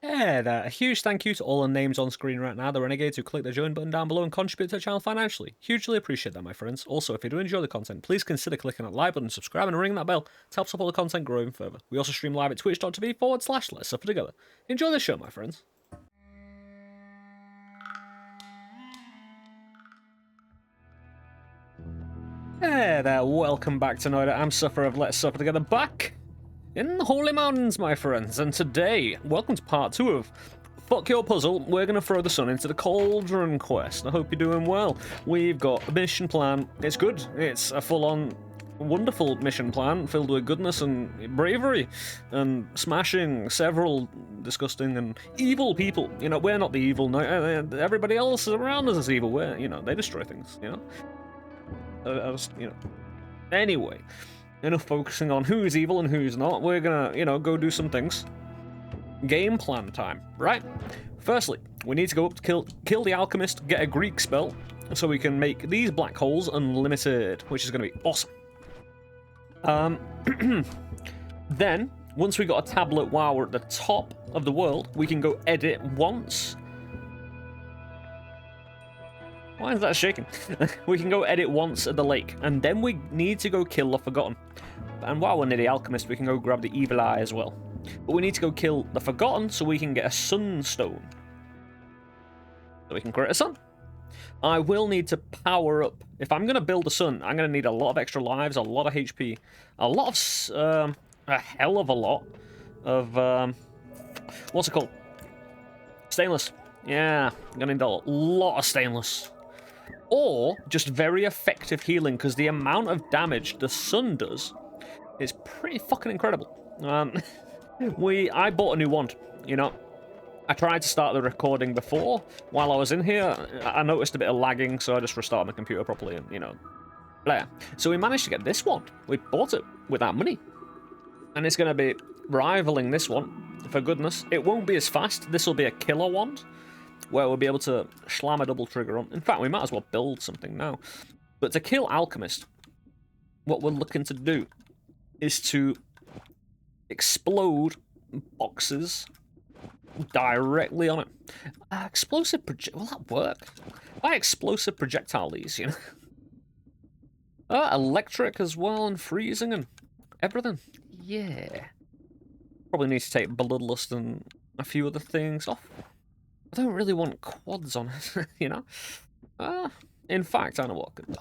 Hey there, a huge thank you to all the names on screen right now, the renegades who click the join button down below and contribute to the channel financially. Hugely appreciate that, my friends. Also, if you do enjoy the content, please consider clicking that like button, subscribe and ring that bell to help support the content grow even further. We also stream live at twitch.tv/let's suffer together. Enjoy the show, my friends. Hey there, welcome back to Noita. I'm Suffer of Let's Suffer Together, back in the Holy Mountains, my friends. And today, welcome to part 2 of Fuck Your Puzzle. We're going to throw the sun into the Cauldron quest. I hope you're doing well. We've got a mission plan. It's good. It's a full-on, wonderful mission plan filled with goodness and bravery and smashing several disgusting and evil people. You know, we're not the evil. Everybody else around us is evil. We're, you know, they destroy things, you know. Anyway, enough focusing on who's evil and who's not. We're gonna, you know, go do some things. Game plan time, right? Firstly, we need to go up to kill the alchemist, get a Greek spell, so we can make these black holes unlimited, which is gonna be awesome. Then, once we got a tablet while we're at the top of the world, we can go edit once. Why is that shaking? We can go edit once at the lake, and then we need to go kill the Forgotten. And while we're near the Alchemist, we can go grab the Evil Eye as well. But we need to go kill the Forgotten so we can get a Sunstone. So we can create a sun. I will need to power up. If I'm going to build a sun, I'm going to need a lot of extra lives, a lot of HP, a lot of, a hell of a lot of, what's it called? Stainless. Yeah, I'm going to need a lot of stainless. Or just very effective healing, because the amount of damage the sun does is pretty fucking incredible. I bought a new wand, you know. I tried to start the recording before. While I was in here, I noticed a bit of lagging, so I just restarted my computer properly and, you know, blah. So we managed to get this wand. We bought it with our money. And it's going to be rivaling this one, for goodness. It won't be as fast. This will be a killer wand, where we'll be able to slam a double trigger on. In fact, we might as well build something now. But to kill Alchemist, what we're looking to do is to explode boxes directly on it. Explosive project... Will that work? Why explosive projectile these, you know? Electric as well, and freezing and everything. Yeah. Probably need to take Bloodlust and a few other things off. I don't really want quads on it, you know? In fact, I know what could...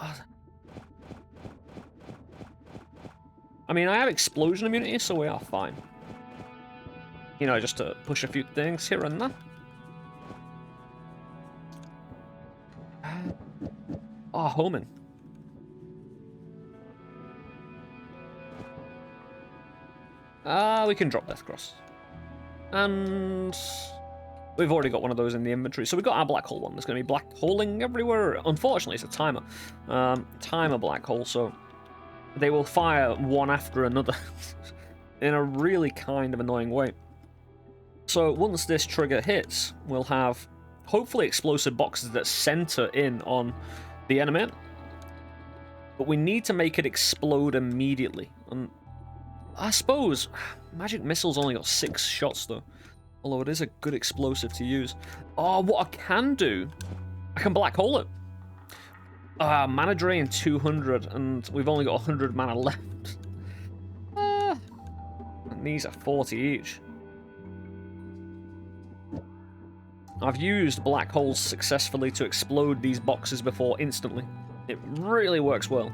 I mean, I have explosion immunity, so we are fine. You know, just to push a few things here and there. Homing. We can drop Death Cross. And... we've already got one of those in the inventory. So we've got our black hole one. There's going to be black holing everywhere. Unfortunately, it's a timer. Timer black hole, so they will fire one after another in a really kind of annoying way. So once this trigger hits, we'll have hopefully explosive boxes that center in on the enemy. But we need to make it explode immediately. And I suppose magic missiles only got 6 shots though. Although it is a good explosive to use. Oh, what I can do, I can black hole it. Mana drain 200, and we've only got 100 mana left. And these are 40 each. I've used black holes successfully to explode these boxes before instantly. It really works well.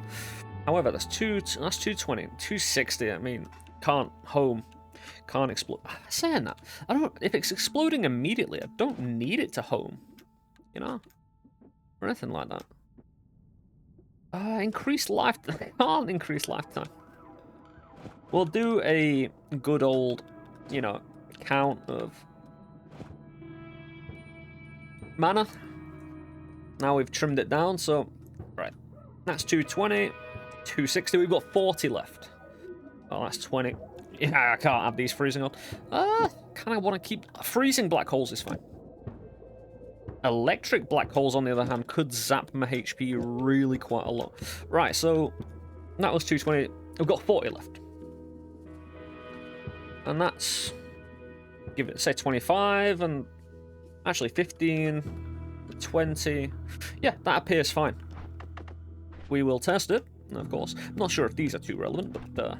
However, that's 220, 260. I mean, can't home. Can't explode. Saying that, I don't. If it's exploding immediately, I don't need it to home, you know, or anything like that. Increased lifetime. Can't increase lifetime. We'll do a good old, you know, count of mana. Now we've trimmed it down, so right. That's 220, 260. We've got 40 left. Oh, that's 20. Yeah, I can't have these freezing on. Kind of want to keep... Freezing black holes is fine. Electric black holes, on the other hand, could zap my HP really quite a lot. Right, so that was 220. We've got 40 left. And that's give it, say, 25, and actually 15, 20. Yeah, that appears fine. We will test it, of course. I'm not sure if these are too relevant, but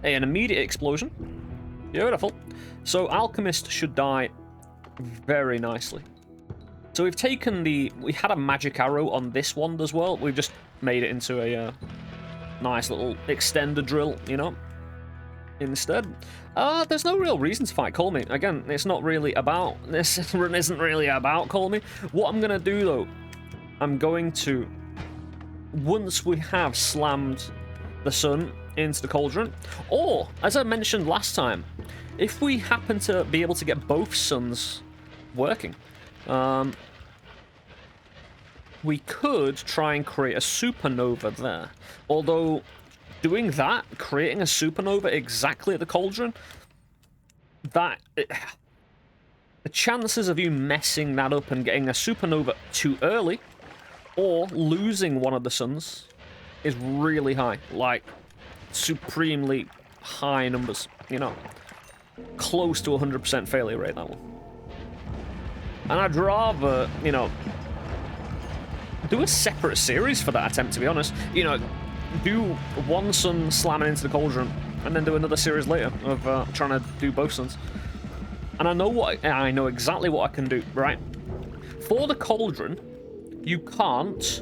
hey, an immediate explosion. Beautiful. So Alchemist should die very nicely. So we've taken we had a magic arrow on this wand as well. We've just made it into a nice little extender drill, you know, instead. There's no real reason to fight Call Me. Again, it's not really about, this run isn't really about Call Me. What I'm going to do, though, I'm going to, once we have slammed the sun into the cauldron, or, as I mentioned last time, if we happen to be able to get both suns working, we could try and create a supernova there. Although, doing that, creating a supernova exactly at the cauldron, the chances of you messing that up and getting a supernova too early, or losing one of the suns, is really high. Like, supremely high numbers, you know. Close to 100% failure rate, that one. And I'd rather, you know, do a separate series for that attempt, to be honest. You know, do one sun slamming into the cauldron, and then do another series later of trying to do both suns. And I know exactly what I can do, right? For the cauldron, you can't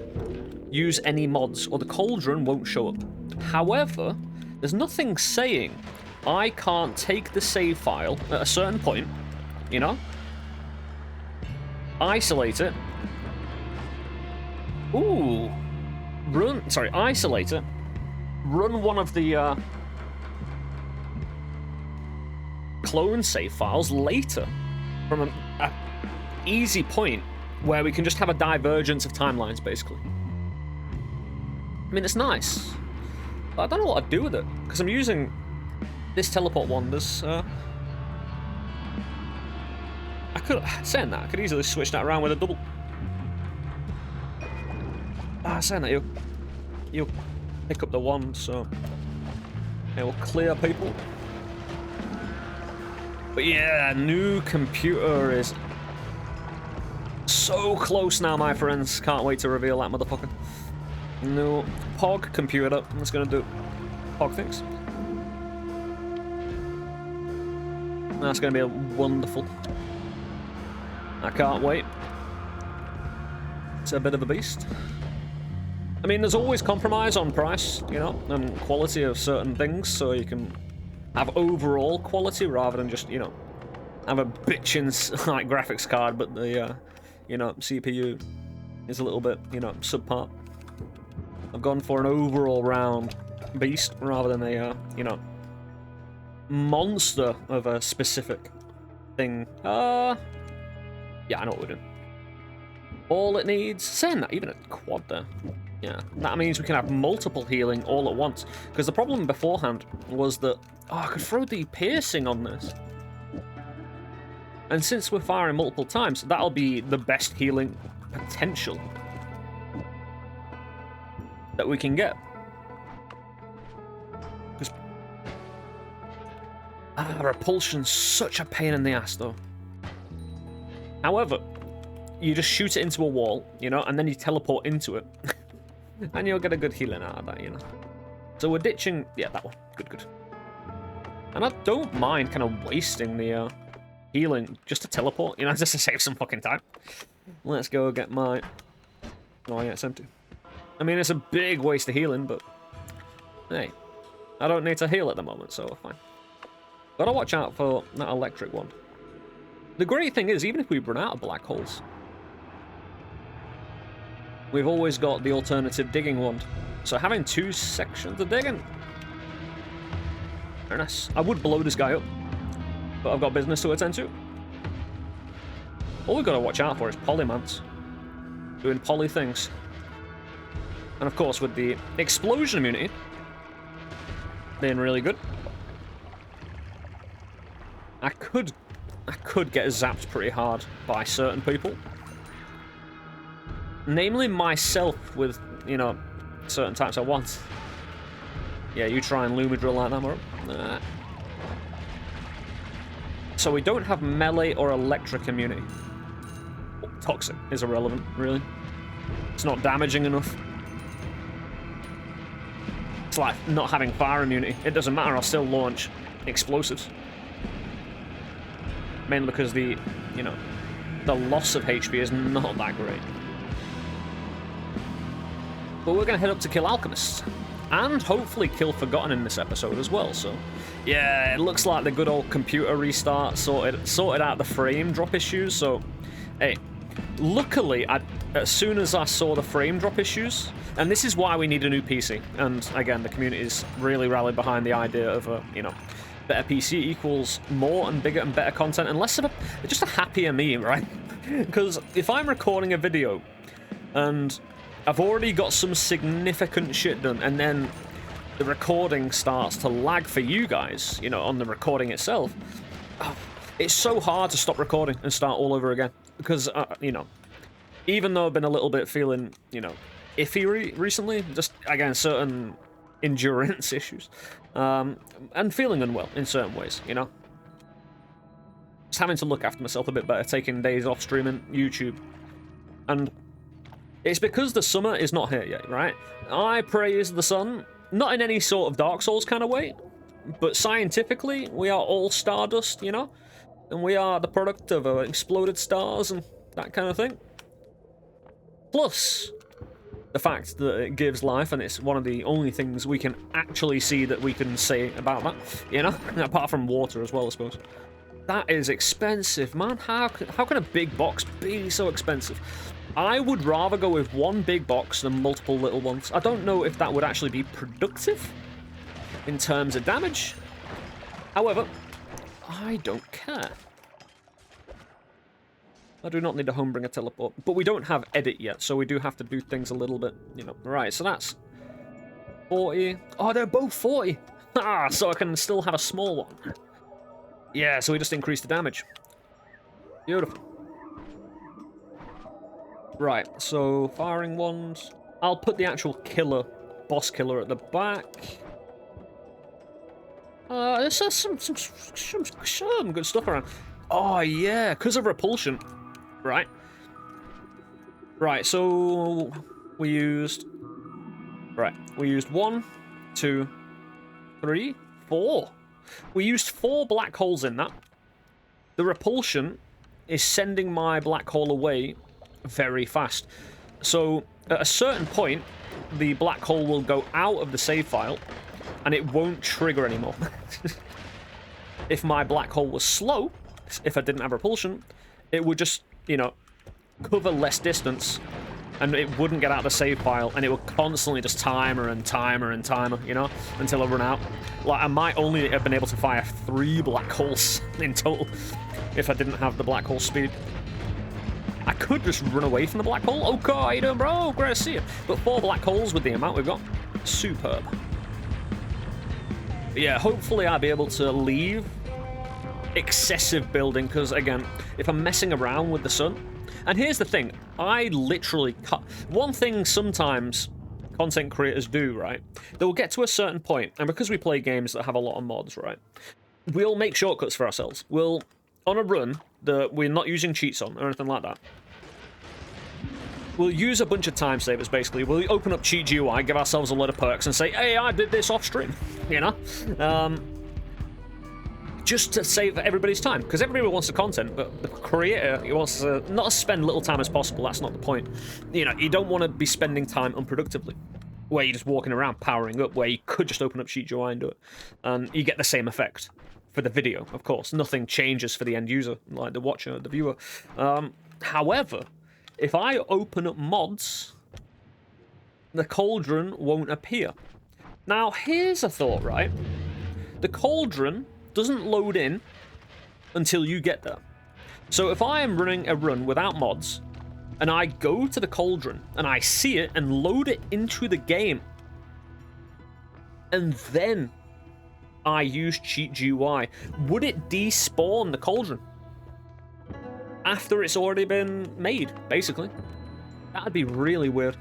use any mods, or the cauldron won't show up. However, there's nothing saying I can't take the save file at a certain point, you know, isolate it. Ooh. Isolate it. Run one of the clone save files later from an easy point where we can just have a divergence of timelines, basically. I mean, it's nice, but I don't know what I'd do with it, because I'm using this teleport wand as, I could easily switch that around with a double. Saying that, you'll pick up the wand, so it will clear people. But yeah, new computer is so close now, my friends. Can't wait to reveal that motherfucker. No, Pog computer. That's gonna do Pog things. That's gonna be wonderful. I can't wait. It's a bit of a beast. I mean, there's always compromise on price, you know, and quality of certain things, so you can have overall quality rather than just, you know, have a bitchin' like graphics card, but the, you know, CPU is a little bit, you know, subpar. I've gone for an overall round beast rather than a, you know, monster of a specific thing. Yeah, I know what we're doing. All it needs, saying that, even a quad there. Yeah, that means we can have multiple healing all at once. Because the problem beforehand was that, I could throw the piercing on this. And since we're firing multiple times, that'll be the best healing potential that we can get. Because repulsion's such a pain in the ass, though. However, you just shoot it into a wall, you know, and then you teleport into it. And you'll get a good healing out of that, you know. So we're ditching, yeah, that one. Good. And I don't mind kind of wasting the healing just to teleport, you know, just to save some fucking time. Let's go get my... Oh yeah, it's empty. I mean, it's a big waste of healing, but... Hey, I don't need to heal at the moment, so fine. Gotta watch out for that electric one. The great thing is, even if we run out of black holes, we've always got the alternative digging wand. So having two sections of digging. Very nice. I would blow this guy up, but I've got business to attend to. All we've got to watch out for is polymants. Doing poly things. And of course with the explosion immunity being really good. I could get zapped pretty hard by certain people. Namely myself with, you know, certain types of wands. Yeah, you try and Lumadrill like that, Moro. Nah. So we don't have melee or electric immunity. Toxic is irrelevant, really. It's not damaging enough. It's like not having fire immunity. It doesn't matter, I'll still launch explosives. Mainly because the loss of HP is not that great. But we're going to head up to kill alchemists. And hopefully kill Forgotten in this episode as well, so... Yeah, it looks like the good old computer restart sorted out the frame drop issues, so... Hey, luckily, as soon as I saw the frame drop issues... And this is why we need a new PC. And, again, the community's really rallied behind the idea of, better PC equals more and bigger and better content, and less of just a happier me, right? Because if I'm recording a video, and... I've already got some significant shit done, and then the recording starts to lag for you guys, on the recording itself. It's so hard to stop recording and start all over again. Because, even though I've been a little bit feeling, iffy recently, just, again, certain endurance issues, and feeling unwell in certain ways, Just having to look after myself a bit better, taking days off streaming YouTube, and... It's because the summer is not here yet, right? I praise the sun, not in any sort of Dark Souls kind of way, but scientifically, we are all stardust, And we are the product of exploded stars and that kind of thing. Plus, the fact that it gives life, and it's one of the only things we can actually see that we can say about that, Apart from water as well, I suppose. That is expensive, man. How can a big box be so expensive? I would rather go with one big box than multiple little ones. I don't know if that would actually be productive in terms of damage. However, I don't care. I do not need a Homebringer teleport. But we don't have edit yet, so we do have to do things a little bit, Right, so that's 40. Oh, they're both 40. Ah, so I can still have a small one. Yeah, so we just increase the damage. Beautiful. Right, so firing ones. I'll put the actual boss killer at the back. There's some good stuff around. Oh yeah, because of repulsion. Right. Right, so we used 1, 2, 3, 4. We used 4 black holes in that. The repulsion is sending my black hole away very fast. So at a certain point, the black hole will go out of the save file and it won't trigger anymore. If my black hole was slow, if I didn't have repulsion, it would just, cover less distance and it wouldn't get out of the save file, and it would constantly just timer and timer and timer, until I run out. Like, I might only have been able to fire 3 black holes in total if I didn't have the black hole speed. I could just run away from the black hole. Okay, how you doing, bro? Great to see you. But 4 black holes with the amount we've got, superb. But yeah, hopefully I'll be able to leave excessive building, because again, if I'm messing around with the sun, and here's the thing, I literally cut. One thing sometimes content creators do, right? They'll get to a certain point, and because we play games that have a lot of mods, right? We'll make shortcuts for ourselves. We'll, on a run that we're not using cheats on or anything like that, we'll use a bunch of time savers, basically. We'll open up Cheat GUI, give ourselves a lot of perks, and say, hey, I did this off stream, just to save everybody's time, because everybody wants the content, but the creator, he wants to not spend little time as possible. That's not the point. You don't want to be spending time unproductively, where you're just walking around powering up, where you could just open up Cheat GUI and do it, and you get the same effect for the video, of course. Nothing changes for the end user, like the watcher, the viewer. However, if I open up mods, the cauldron won't appear. Now, here's a thought, right? The cauldron doesn't load in until you get there. So if I am running a run without mods, and I go to the cauldron, and I see it, and load it into the game, and then I use Cheat GUI, would it despawn the cauldron? After it's already been made, basically. That'd be really weird.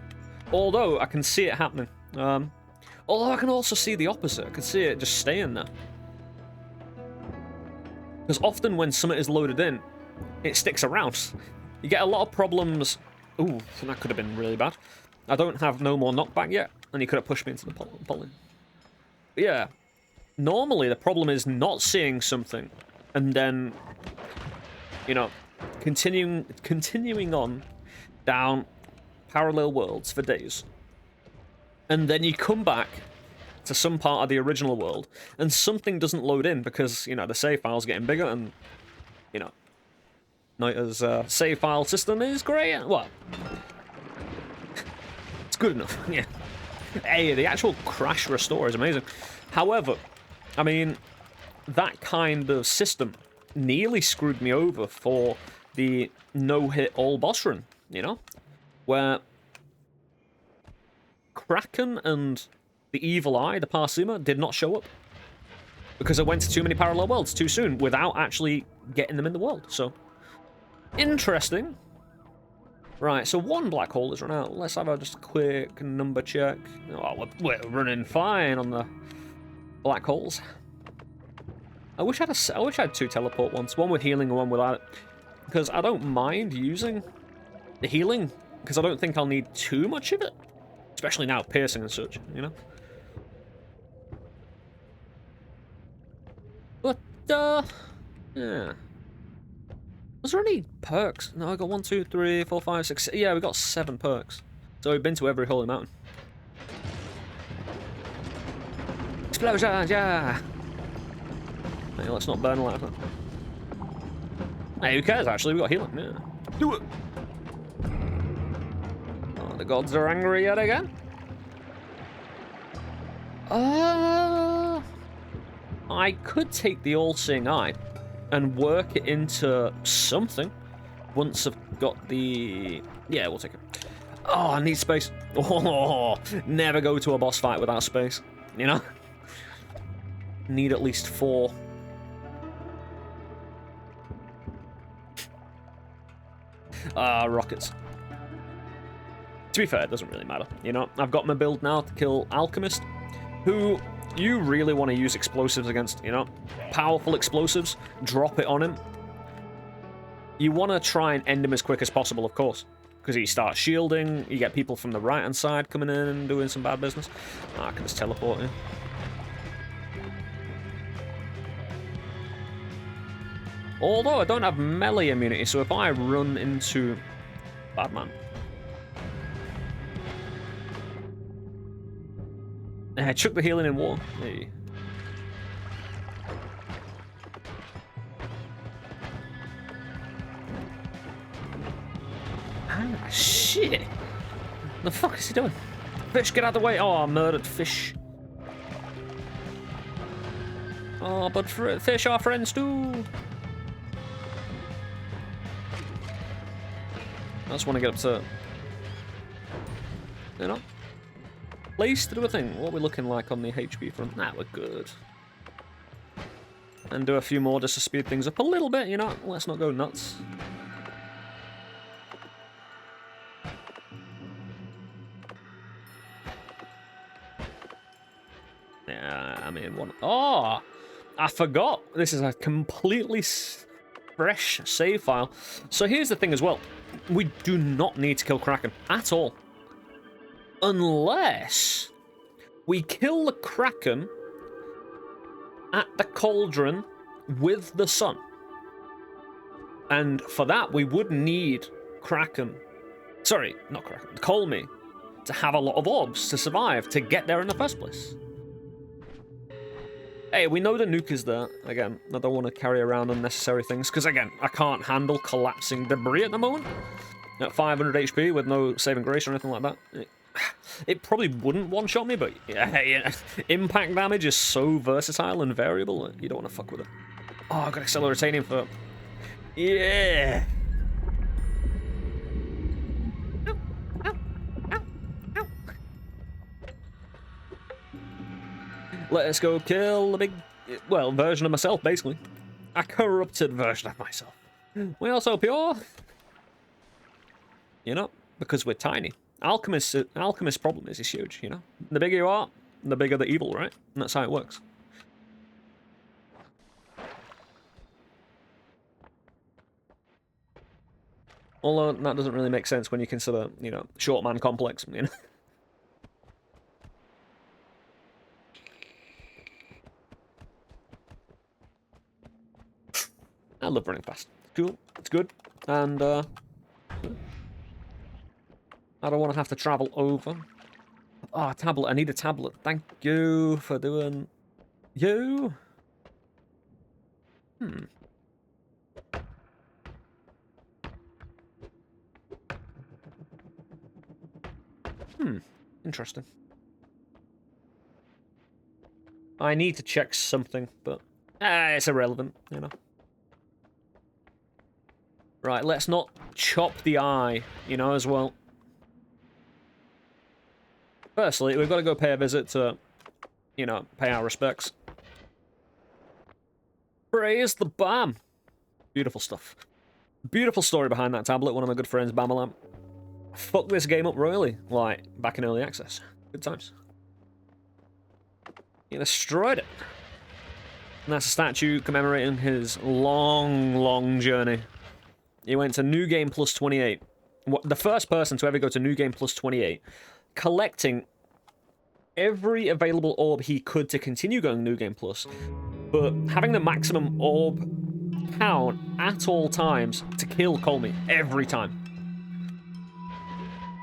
Although, I can see it happening. Although I can also see the opposite. I can see it just staying there. Because often when something is loaded in, it sticks around. You get a lot of problems. Ooh, that could have been really bad. I don't have no more knockback yet, and he could have pushed me into the poly. Yeah. Normally, the problem is not seeing something, and then, you know, continuing on down parallel worlds for days. And then you come back to some part of the original world, and something doesn't load in because, you know, the save file's getting bigger, and, you know, Noita's save file system is great. Well, it's good enough, yeah. Hey, the actual crash restore is amazing. However, I mean, that kind of system nearly screwed me over for the no-hit all boss run, you know? Where Kraken and the Evil Eye, the Parsuma, did not show up. Because I went to too many parallel worlds too soon without actually getting them in the world, so... Interesting. Right, so one black hole has run out. Let's have just a quick number check. Oh, we're running fine on the black holes. I wish I had two teleport ones, one with healing and one without it. Because I don't mind using the healing, because I don't think I'll need too much of it. Especially now, piercing and such, you know? But, yeah. Was there any perks? No, I got 1, 2, 3, 4, 5, 6... Yeah, we got 7 perks. So we've been to every holy mountain. Explosion, yeah! Hey, let's not burn like that. Hey, who cares, actually? We got healing, yeah. Do it! Oh, the gods are angry yet again? I could take the all-seeing eye and work it into something once I've got the... Yeah, we'll take it. Oh, I need space. Oh, never go to a boss fight without space, you know? Need at least 4. Rockets. To be fair, it doesn't really matter, you know? I've got my build now to kill Alchemist, who you really want to use explosives against, you know? Powerful explosives, drop it on him. You want to try and end him as quick as possible, of course, because he starts shielding, you get people from the right-hand side coming in and doing some bad business. I can just teleport in. Although I don't have melee immunity, so if I run into Badman... chuck the healing in war. Hey. Ah, shit! The fuck is he doing? Fish, get out of the way! Oh, I murdered fish. Oh, but fish are friends too! I just want to get up to... You know? Place to do a thing. What are we looking like on the HP front? Nah, we're good. And do a few more just to speed things up a little bit, you know? Let's not go nuts. Yeah, I mean, what? Oh! I forgot! This is a completely fresh save file. So here's the thing as well. We do not need to kill Kraken at all. Unless we kill the Kraken at the Cauldron with the sun. And for that, we would need Kraken. Sorry, not Kraken. Call me. To have a lot of orbs to survive, to get there in the first place. Hey, we know the nuke is there. Again, I don't want to carry around unnecessary things, because again, I can't handle collapsing debris at the moment. At 500 HP with no saving grace or anything like that. It probably wouldn't one-shot me, but yeah, impact damage is so versatile and variable that you don't want to fuck with it. Oh, I've got accelerating for... Yeah! Ow, ow, ow, ow. Let us go kill the big, well, version of myself, basically. A corrupted version of myself. We are so pure. You know, because we're tiny. Alchemist's problem is he's huge, you know? The bigger you are, the bigger the evil, right? And that's how it works. Although that doesn't really make sense when you consider, you know, short man complex, you know. I love running fast. Cool. It's good. And, I don't want to have to travel over. Oh, a tablet. I need a tablet. Thank you for doing... You? Hmm. Interesting. I need to check something, but... it's irrelevant, you know. Right, let's not chop the eye, you know, as well. Firstly, we've got to go pay a visit to, you know, pay our respects. Praise the Bam! Beautiful stuff. Beautiful story behind that tablet, one of my good friends, Bamalam. Fucked this game up royally, like, back in early access. Good times. He destroyed it. And that's a statue commemorating his long, long journey. He went to New Game Plus 28. The first person to ever go to New Game Plus 28, collecting every available orb he could to continue going New Game Plus, but having the maximum orb count at all times to kill Colmy every time.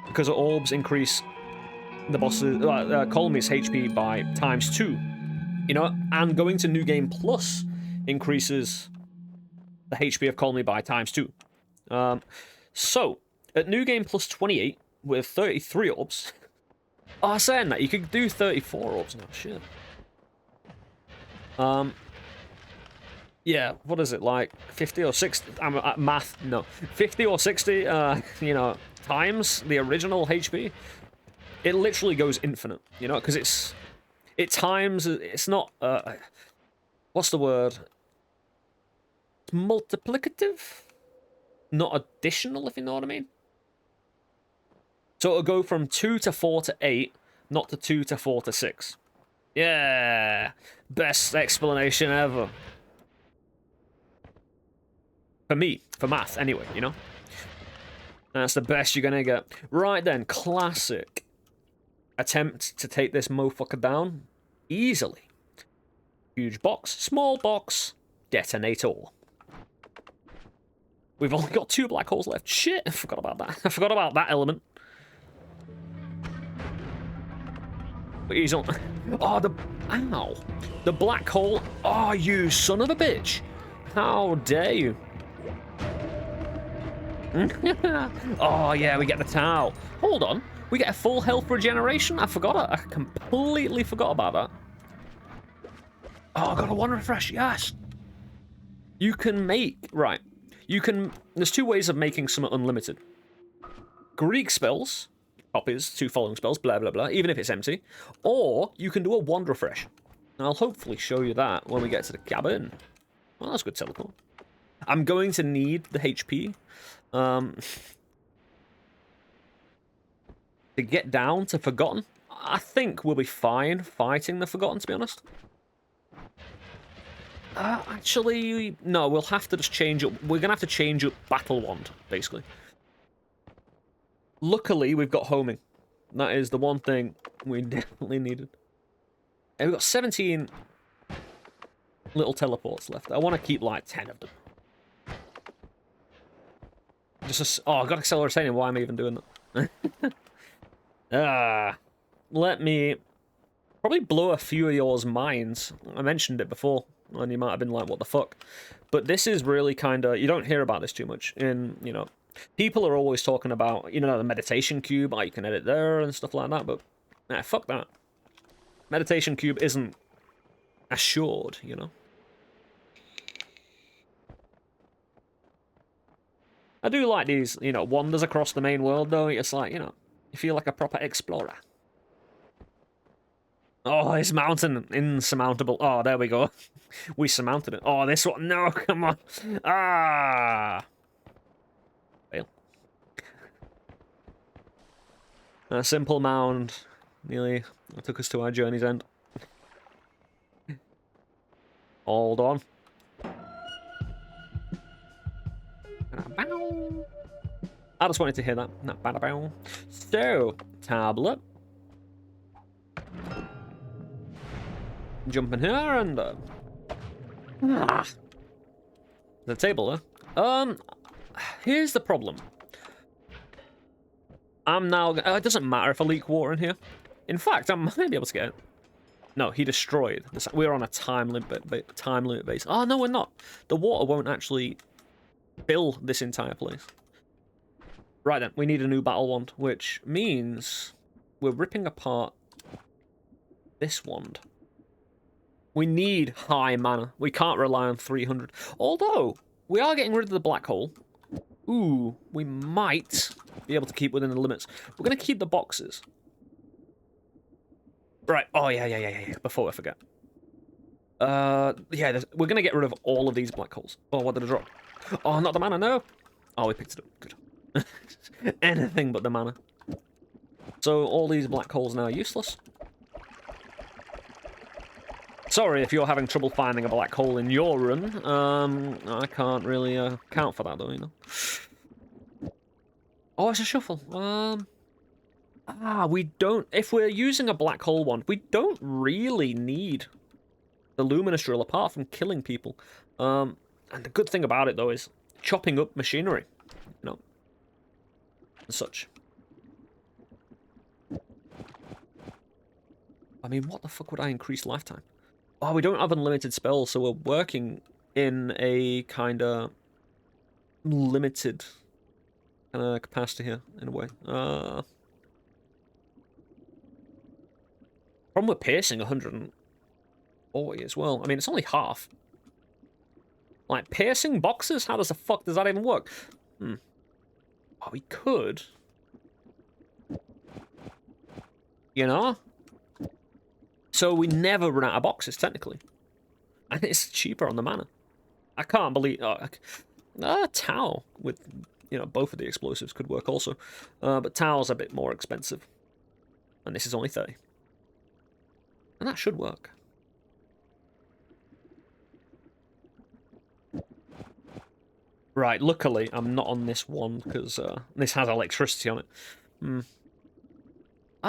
Because orbs increase the boss's Colmy's HP by ×2. You know, and going to New Game Plus increases the HP of Colmy by ×2. So, at New Game Plus 28, with 33 orbs... Oh, saying that, you could do 34 orbs now, shit. Yeah, what is it, like 50 or 60... math, no. 50 or 60, you know, times the original HP. It literally goes infinite, you know, because it times... It's not... what's the word? It's multiplicative? Not additional, if you know what I mean. So it'll go from 2 to 4 to 8, not to 2 to 4 to 6. Yeah! Best explanation ever. For me. For math, anyway, you know? That's the best you're gonna get. Right then, classic. Attempt to take this motherfucker down. Easily. Huge box, small box, detonator. We've only got 2 black holes left. Shit, I forgot about that. I forgot about that element. But he's on... Oh, the... Ow. The black hole... Oh, you son of a bitch. How dare you. Oh, yeah, we get the towel. Hold on. We get a full health regeneration? I forgot it. I completely forgot about that. Oh, I got a 1 refresh. Yes. You can make... Right. You can... There's 2 ways of making something unlimited. Greek spells, copies, 2 following spells, blah, blah, blah, even if it's empty. Or you can do a 1 refresh. And I'll hopefully show you that when we get to the cabin. Well, that's good teleport. I'm going to need the HP. To get down to Forgotten. I think we'll be fine fighting the Forgotten, to be honest. Actually, no, we'll have to just change up. We're going to have to change up Battle Wand, basically. Luckily, we've got homing. That is the one thing we definitely needed. And we've got 17 little teleports left. I want to keep, like, 10 of them. Oh, I got accelerating. Why am I even doing that? Let me probably blow a few of yours minds. I mentioned it before. And you might have been like, what the fuck? But this is really kind of... You don't hear about this too much. You know... People are always talking about, you know, the meditation cube. Like, you can edit there and stuff like that. But, nah, fuck that. Meditation cube isn't assured, you know? I do like these, you know, wanders across the main world, though. It's like, you know, you feel like a proper explorer. Oh, this mountain, insurmountable. Oh, there we go. We surmounted it. Oh, this one. No, come on. Ah. Fail. A simple mound. Nearly took us to our journey's end. Hold on. I just wanted to hear that. So, tablet. Jump in here and... the table, huh? Here's the problem. I'm now... it doesn't matter if I leak water in here. In fact, I might be able to get it. No, he destroyed. We're on a time limit base. Oh, no, we're not. The water won't actually fill this entire place. Right then, we need a new battle wand, which means we're ripping apart this wand. We need high mana. We can't rely on 300. Although, we are getting rid of the black hole. Ooh, we might be able to keep within the limits. We're going to keep the boxes. Right. Oh, yeah. Before I forget. Yeah, we're going to get rid of all of these black holes. Oh, what did I drop? Oh, not the mana, no. Oh, we picked it up. Good. Anything but the mana. So, all these black holes now are useless. Sorry if you're having trouble finding a black hole in your run. I can't really account for that, though, you know. Oh, it's a shuffle. We don't... If we're using a black hole wand, we don't really need the luminous drill apart from killing people. And the good thing about it, though, is chopping up machinery, you know, and such. I mean, what the fuck would I increase lifetime? Oh, we don't have unlimited spells, so we're working in a kind of limited capacity here, in a way. Problem with piercing 140 as well. I mean, it's only half. Like, piercing boxes? How the fuck does that even work? Oh, we could. You know? So we never run out of boxes, technically. And it's cheaper on the mana. I can't believe... Tau with, you know, both of the explosives could work also. But Tau's a bit more expensive. And this is only 30. And that should work. Right, luckily I'm not on this one because this has electricity on it.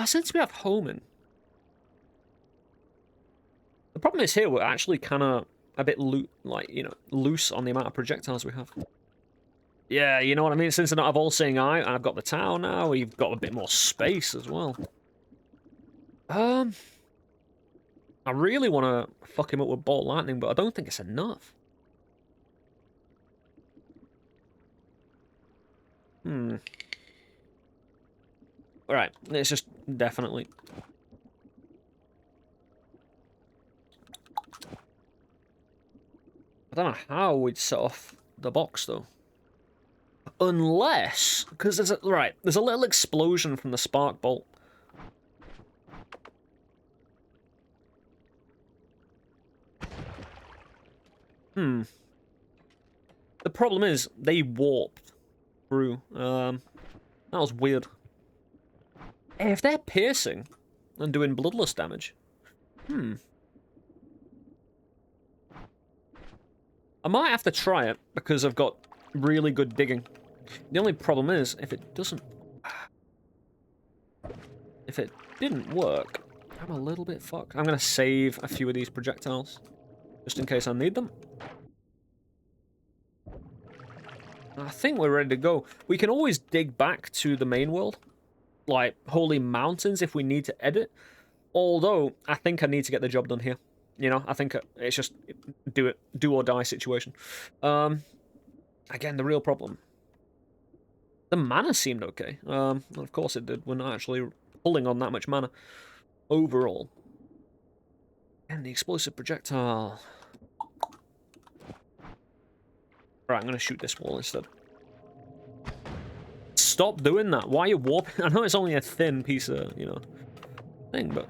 Since we have homing... The problem is here we're actually kind of a bit loose on the amount of projectiles we have. Yeah, you know what I mean? Since I don't have all-seeing eye and I've got the Tau now, we've got a bit more space as well. I really want to fuck him up with bolt lightning, but I don't think it's enough. Alright, it's just definitely... I don't know how we'd set off the box, though. Unless... Because there's a little explosion from the spark bolt. The problem is, they warped through. That was weird. Hey, if they're piercing and doing bloodless damage... I might have to try it, because I've got really good digging. The only problem is, if it doesn't... If it didn't work, I'm a little bit fucked. I'm going to save a few of these projectiles, just in case I need them. I think we're ready to go. We can always dig back to the main world, like Holy Mountains, if we need to edit. Although, I think I need to get the job done here. You know, I think it's just do or die situation. Again, the real problem. The mana seemed okay. Of course it did. We're not actually pulling on that much mana overall. And the explosive projectile. Right, I'm going to shoot this wall instead. Stop doing that. Why are you warping? I know it's only a thin piece of, you know, thing, but...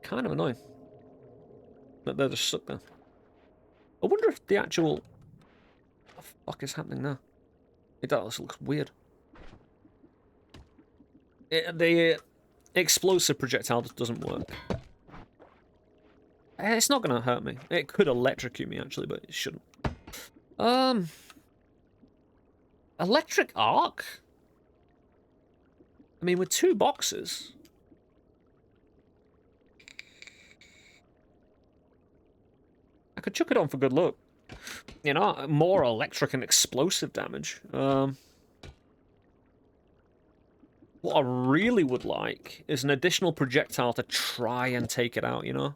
kind of annoying that they're just stuck there. I wonder if the actual... What the fuck is happening now? It does looks weird. The explosive projectile just doesn't work. It's not gonna hurt me. It could electrocute me, actually, but it shouldn't. Electric arc? I mean, with 2 boxes... I could chuck it on for good luck. You know, more electric and explosive damage. What I really would like is an additional projectile to try and take it out, you know?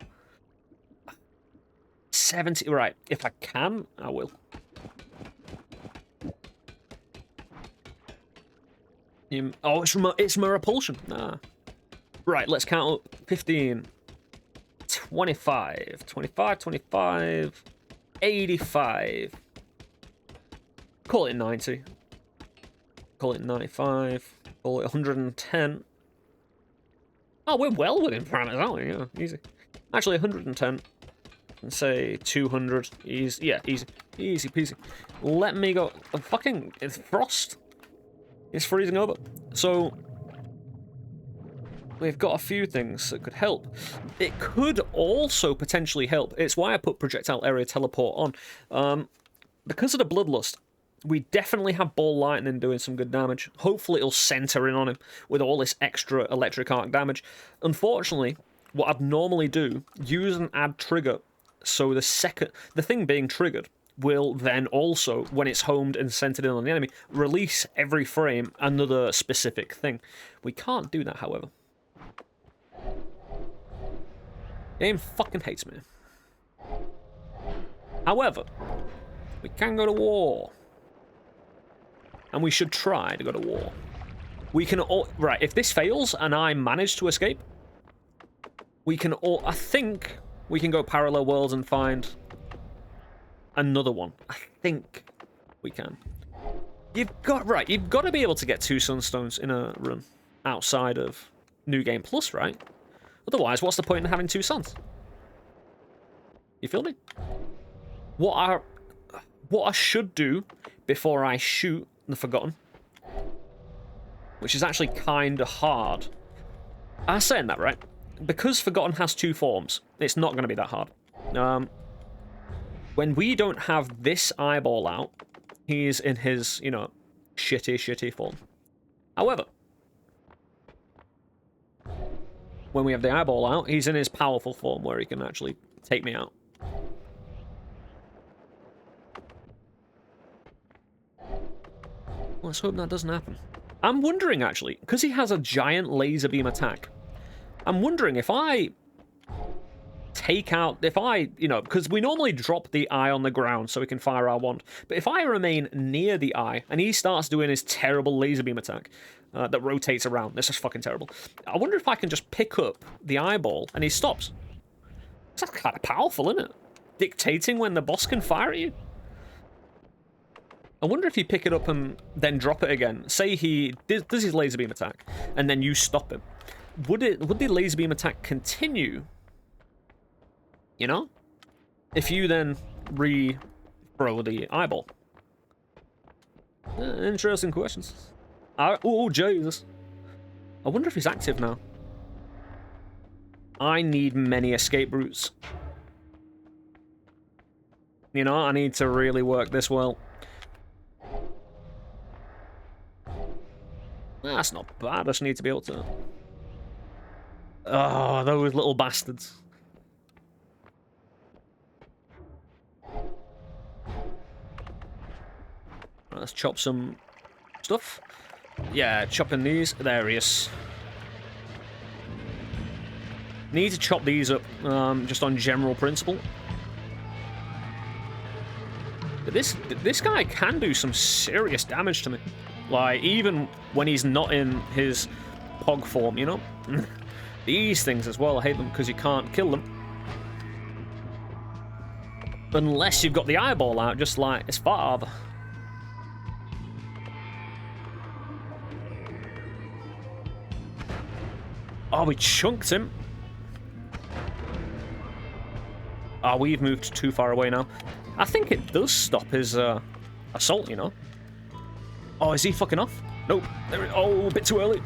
70... Right, if I can, I will. Oh, it's my repulsion. Nah. Right, let's count up. 15... 25, 25, 25, 85. Call it 90. Call it 95. Call it 110. Oh, we're well within parameters, aren't we? Yeah, easy. Actually, 110. And say 200. Easy. Yeah, easy. Easy peasy. Let me go. Fucking, it's frost. It's freezing over. So... we've got a few things that could help. It could also potentially help. It's why I put projectile area teleport on. Because of the bloodlust, we definitely have ball lightning doing some good damage. Hopefully it'll center in on him with all this extra electric arc damage. Unfortunately, what I'd normally do, use an add trigger, so the thing being triggered will then also, when it's homed and centered in on the enemy, release every frame another specific thing. We can't do that, however. Game fucking hates me. However, we can go to war. And we should try to go to war. We can all... Right, if this fails and I manage to escape, we can all... I think we can go parallel worlds and find another one. I think we can. You've got... Right, you've got to be able to get 2 sunstones in a run outside of New Game Plus, right? Otherwise, what's the point in having 2 suns? You feel me? What I should do before I shoot the Forgotten, which is actually kind of hard. I'm saying that, right? Because Forgotten has 2 forms, it's not going to be that hard. When we don't have this eyeball out, he's in his, you know, shitty form. However, when we have the eyeball out, he's in his powerful form where he can actually take me out. Let's hope that doesn't happen. I'm wondering, actually, because he has a giant laser beam attack, I'm wondering if I take out... If I, you know, because we normally drop the eye on the ground so we can fire our wand. But if I remain near the eye and he starts doing his terrible laser beam attack that rotates around, this is fucking terrible. I wonder if I can just pick up the eyeball and he stops. That's kind of powerful, isn't it? Dictating when the boss can fire at you. I wonder if you pick it up and then drop it again. Say he does his laser beam attack, and then you stop him. Would the laser beam attack continue? You know? If you then re-throw the eyeball. Interesting questions. Oh, Jesus. I wonder if he's active now. I need many escape routes. You know, I need to really work this well. That's not bad. I just need to be able to... Oh, those little bastards. Right, let's chop some stuff. Yeah, chopping these. There he is. Need to chop these up, just on general principle. But this guy can do some serious damage to me. Like, even when he's not in his pog form, you know? These things as well, I hate them because you can't kill them. Unless you've got the eyeball out, just like his father. Oh, we chunked him. Oh, we've moved too far away now. I think it does stop his assault, you know? Oh, is he fucking off? Nope. Oh, a bit too early.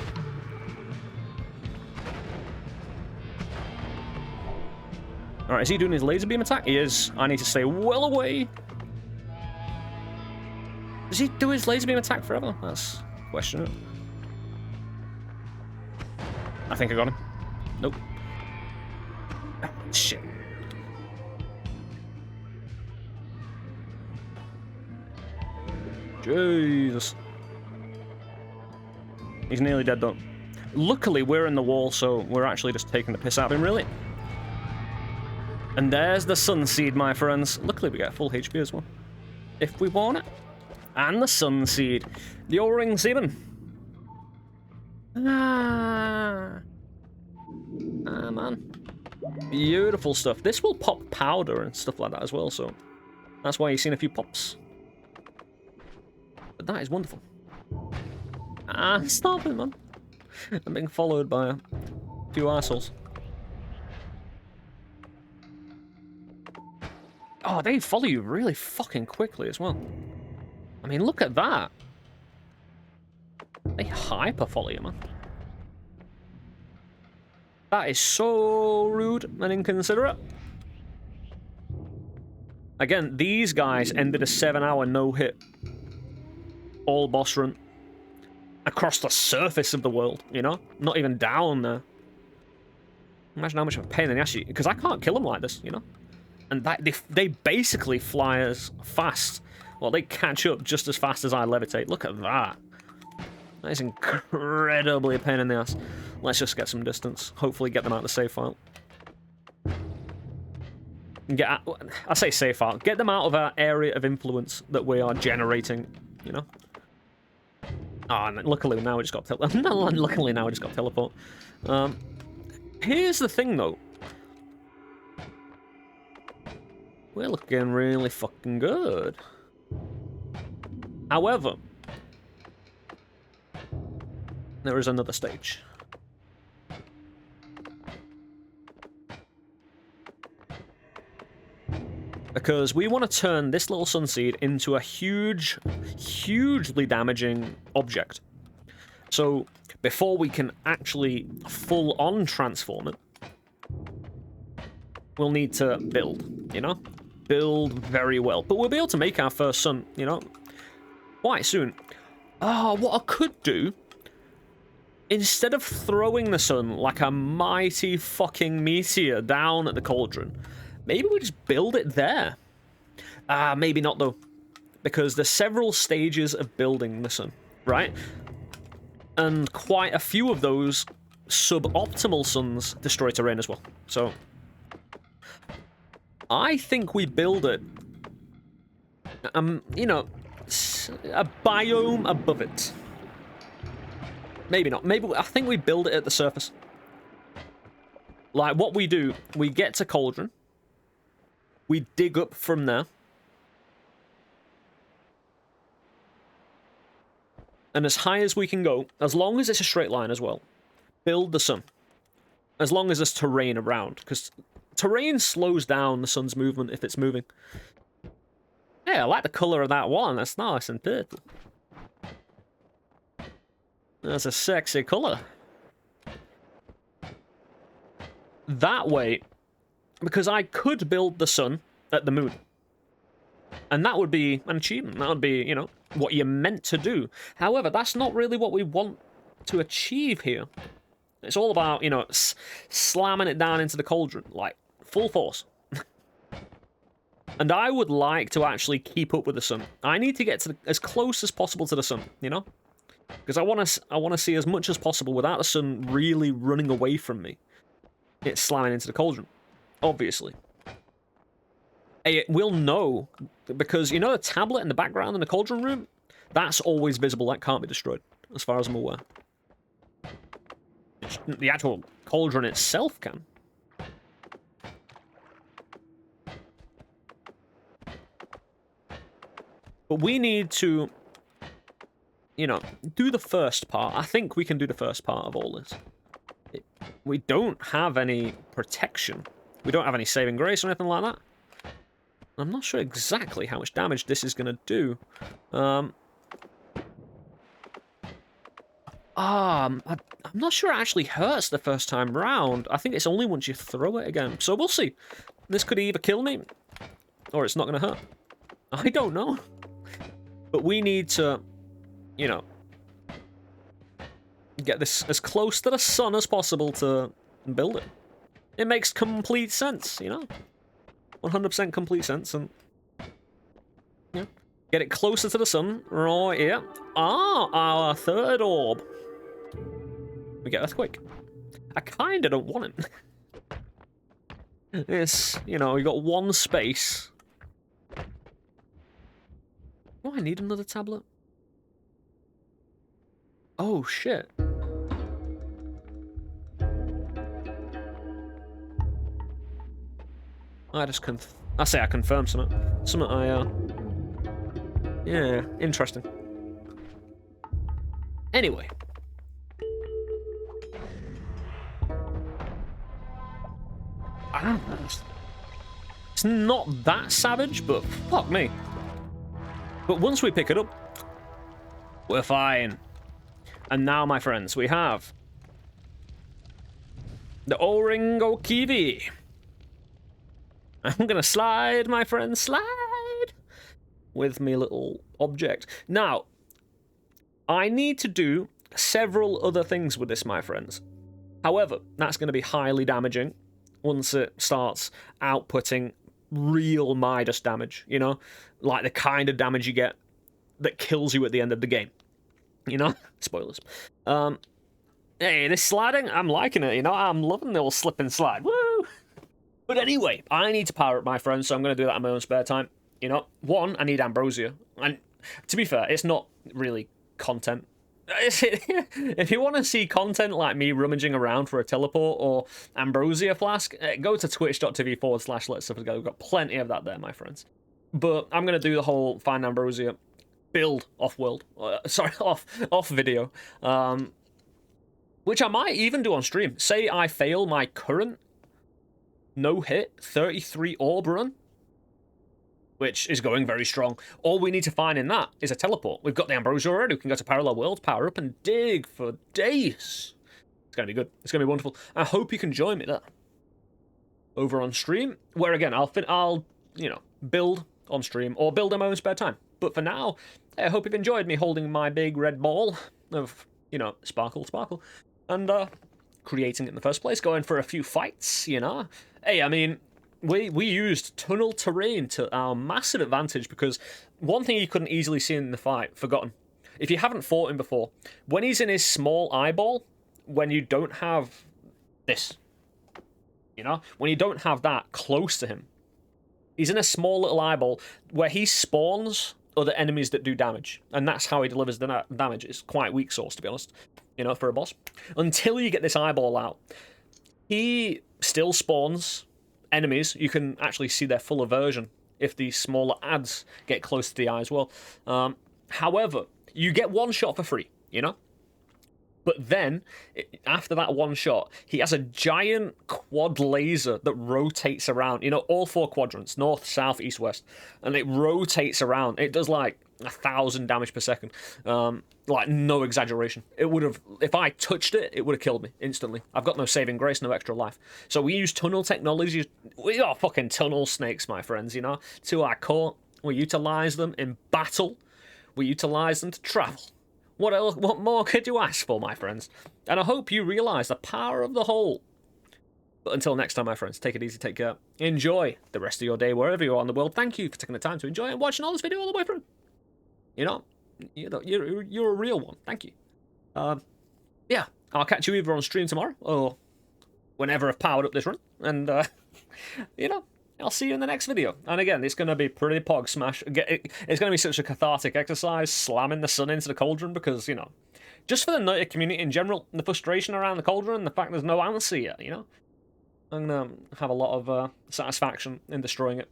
Alright, is he doing his laser beam attack? He is. I need to stay well away. Does he do his laser beam attack forever? That's a question. I think I got him. Nope. Ah, shit. Jesus. He's nearly dead though. Luckily, we're in the wall, so we're actually just taking the piss out of him, really. And there's the Sun Seed, my friends. Luckily, we get full HP as well, if we want it. And the Sun Seed. The O-Ring Seaman. Ah, man. Beautiful stuff. This will pop powder and stuff like that as well, so that's why you've seen a few pops. But that is wonderful. Ah, stop it, man. I'm being followed by a few assholes. Oh, they follow you really fucking quickly as well. I mean, look at that. They hyper follow you, man. That is so rude and inconsiderate. Again, these guys ended a 7-hour no-hit. All boss run. Across the surface of the world, you know? Not even down there. Imagine how much of a pain in the ass you... Because I can't kill them like this, you know? And that they basically fly as fast. Well, they catch up just as fast as I levitate. Look at that. That is incredibly a pain in the ass. Let's just get some distance. Hopefully get them out of the save file. I say save file. Get them out of our area of influence that we are generating, you know? Oh, and luckily now we just got luckily now we just got teleport. Here's the thing, though. We're looking really fucking good. However, there is another stage. Because we want to turn this little sunseed into a hugely damaging object. So, before we can actually full-on transform it, we'll need to build, you know? Build very well. But we'll be able to make our first sun, you know, quite soon. What I could do, instead of throwing the sun like a mighty fucking meteor down at the cauldron, maybe we just build it there. Maybe not, though. Because there's several stages of building the sun, right? And quite a few of those suboptimal suns destroy terrain as well. So, I think we build it, you know, a biome above it. Maybe not. Maybe I think we build it at the surface. Like, what we do, we get to Cauldron. We dig up from there. And as high as we can go, as long as it's a straight line as well, build the sun. As long as there's terrain around, because terrain slows down the sun's movement if it's moving. Yeah, I like the colour of that one. That's nice and purple. That's a sexy colour. That way, because I could build the sun at the moon. And that would be an achievement. That would be, you know, what you're meant to do. However, that's not really what we want to achieve here. It's all about, you know, slamming it down into the cauldron, like, full force. And I would like to actually keep up with the sun. I need to get to as close as possible to the sun, you know? Because I want to see as much as possible without the sun really running away from me. It's slamming into the cauldron, obviously. We'll know, because, you know, the tablet in the background in the cauldron room? That's always visible. That can't be destroyed, as far as I'm aware. The actual cauldron itself can. But we need to, you know, do the first part. I think we can do the first part of all this. We don't have any protection. We don't have any saving grace or anything like that. I'm not sure exactly how much damage this is going to do. I'm not sure it actually hurts the first time round. I think it's only once you throw it again. So we'll see. This could either kill me, or it's not going to hurt. I don't know. But we need to, you know, get this as close to the sun as possible to build it. It makes complete sense, you know? 100% complete sense, and yeah. Get it closer to the sun, right here. Ah, our third orb. We get earthquake. I kinda don't want it. It's, you know, we got one space. Oh, I need another tablet. Oh, shit. I say I confirmed something. Something yeah, interesting. Anyway. It's not that savage, but fuck me. But once we pick it up, we're fine. And now, my friends, we have the O-ring Okivi. I'm gonna slide, my friend, slide with me little object. Now, I need to do several other things with this, my friends. However, that's going to be highly damaging once it starts outputting real Midas damage, you know? Like the kind of damage you get that kills you at the end of the game. You know? Spoilers. Hey, this sliding, I'm liking it, you know? I'm loving the little slip and slide. Woo! But anyway, I need to power up, my friends, so I'm going to do that in my own spare time. You know, one, I need ambrosia. And to be fair, it's not really content. If you want to see content like me rummaging around for a teleport or ambrosia flask, go to twitch.tv/let's go. We've got plenty of that there, my friends. But I'm going to do the whole find ambrosia build off-world. Sorry, off video. Which I might even do on stream. Say I fail my current no-hit 33 orb run, which is going very strong. All we need to find in that is a teleport. We've got the ambrosia already. We can go to parallel worlds, power up, and dig for days. It's going to be good. It's going to be wonderful. I hope you can join me there. Over on stream, where again, I'll you know, build on stream or build in my own spare time. But for now, I hope you've enjoyed me holding my big red ball of, you know, sparkle, and creating it in the first place, going for a few fights, you know. Hey, I mean, we used tunnel terrain to our massive advantage, because one thing you couldn't easily see in the fight, Forgotten, if you haven't fought him before, when he's in his small eyeball, when you don't have this, you know, when you don't have that close to him, he's in a small little eyeball where he spawns other enemies that do damage, and that's how he delivers the damage. It's quite weak sauce, to be honest, you know, for a boss. Until you get this eyeball out, he still spawns enemies. You can actually see their fuller version if these smaller ads get close to the eye as well. However, you get one shot for free, you know? But then, after that one shot, he has a giant quad laser that rotates around, you know, all four quadrants, north, south, east, west, and it rotates around. It does like 1,000 damage per second. Like, no exaggeration. It would have, if I touched it, it would have killed me instantly. I've got no saving grace, no extra life. So we use tunnel technology. We are fucking tunnel snakes, my friends, you know, to our core. We utilize them in battle. We utilize them to travel. What else? What more could you ask for, my friends? And I hope you realise the power of the whole. But until next time, my friends, take it easy, take care. Enjoy the rest of your day wherever you are in the world. Thank you for taking the time to enjoy and watching all this video all the way through. You know, you're a real one. Thank you. Yeah, I'll catch you either on stream tomorrow or whenever I've powered up this run. And, you know, I'll see you in the next video. And again, it's going to be pretty pog smash. It's going to be such a cathartic exercise, slamming the sun into the cauldron, because, you know, just for the Noita community in general, the frustration around the cauldron, the fact there's no answer yet, you know, I'm going to have a lot of satisfaction in destroying it.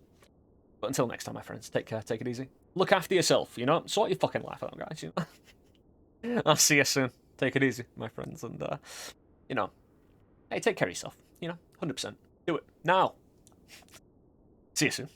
But until next time, my friends, take care, take it easy. Look after yourself, you know, sort your fucking life out, guys, you know. I'll see you soon. Take it easy, my friends, and, you know, hey, take care of yourself, you know, 100%. Do it. Now. See you soon.